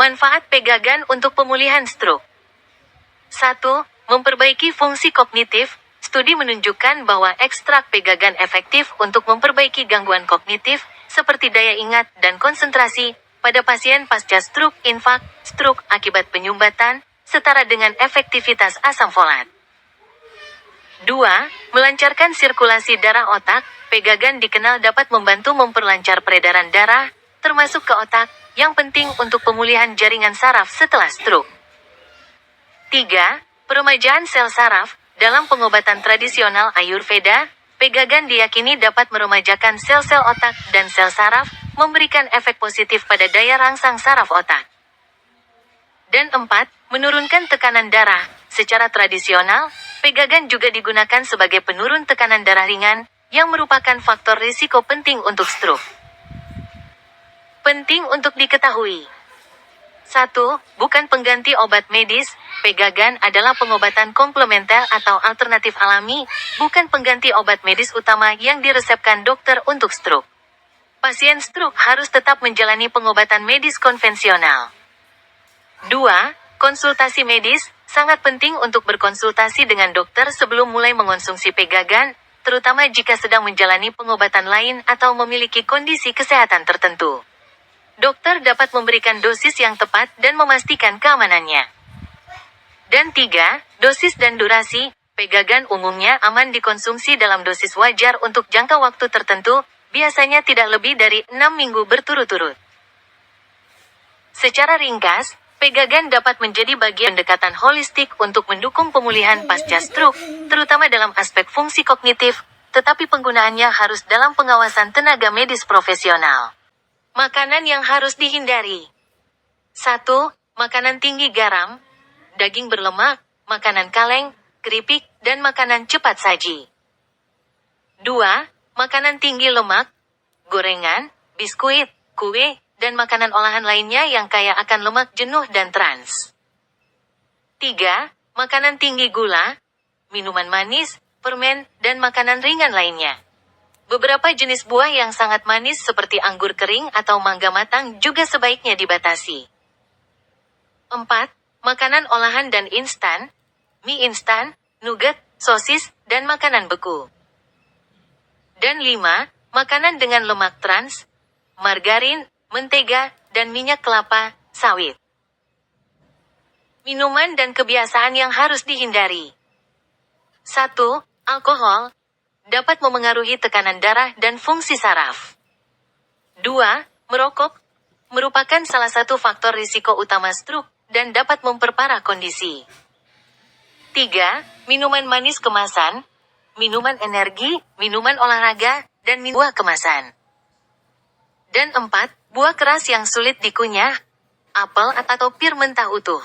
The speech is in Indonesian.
Manfaat pegagan untuk pemulihan stroke. 1. Memperbaiki fungsi kognitif. Studi menunjukkan bahwa ekstrak pegagan efektif untuk memperbaiki gangguan kognitif, seperti daya ingat dan konsentrasi, pada pasien pasca stroke, infak, stroke akibat penyumbatan, setara dengan efektivitas asam folat. 2. Melancarkan sirkulasi darah otak. Pegagan dikenal dapat membantu memperlancar peredaran darah, termasuk ke otak, yang penting untuk pemulihan jaringan saraf setelah stroke. 3. Peremajaan sel saraf. Dalam pengobatan tradisional Ayurveda, pegagan diyakini dapat meremajakan sel-sel otak dan sel saraf, memberikan efek positif pada daya rangsang saraf otak. Dan 4. Menurunkan tekanan darah. Secara tradisional, pegagan juga digunakan sebagai penurun tekanan darah ringan, yang merupakan faktor risiko penting untuk stroke. Penting untuk diketahui. 1. Bukan pengganti obat medis. Pegagan adalah pengobatan komplementer atau alternatif alami, bukan pengganti obat medis utama yang diresepkan dokter untuk stroke. Pasien stroke harus tetap menjalani pengobatan medis konvensional. 2. Konsultasi medis. Sangat penting untuk berkonsultasi dengan dokter sebelum mulai mengonsumsi pegagan, terutama jika sedang menjalani pengobatan lain atau memiliki kondisi kesehatan tertentu. Dokter dapat memberikan dosis yang tepat dan memastikan keamanannya. Dan 3. Dosis dan durasi. Pegagan umumnya aman dikonsumsi dalam dosis wajar untuk jangka waktu tertentu, biasanya tidak lebih dari 6 minggu berturut-turut. Secara ringkas, pegagan dapat menjadi bagian pendekatan holistik untuk mendukung pemulihan pasca stroke, terutama dalam aspek fungsi kognitif, tetapi penggunaannya harus dalam pengawasan tenaga medis profesional. Makanan yang harus dihindari. 1. Makanan tinggi garam, daging berlemak, makanan kaleng, keripik, dan makanan cepat saji. 2. Makanan tinggi lemak, gorengan, biskuit, kue, dan makanan olahan lainnya yang kaya akan lemak jenuh dan trans. 3. Makanan tinggi gula, minuman manis, permen, dan makanan ringan lainnya. Beberapa jenis buah yang sangat manis seperti anggur kering atau mangga matang juga sebaiknya dibatasi. 4. Makanan olahan dan instan, mie instan, nugget, sosis, dan makanan beku. Dan 5. Makanan dengan lemak trans, margarin, mentega, dan minyak kelapa, sawit. Minuman dan kebiasaan yang harus dihindari. 1. Alkohol dapat memengaruhi tekanan darah dan fungsi saraf. 2. Merokok merupakan salah satu faktor risiko utama stroke dan dapat memperparah kondisi. 3. Minuman manis kemasan, minuman energi, minuman olahraga, dan buah kemasan. Dan 4. Buah keras yang sulit dikunyah, apel atau pir mentah utuh.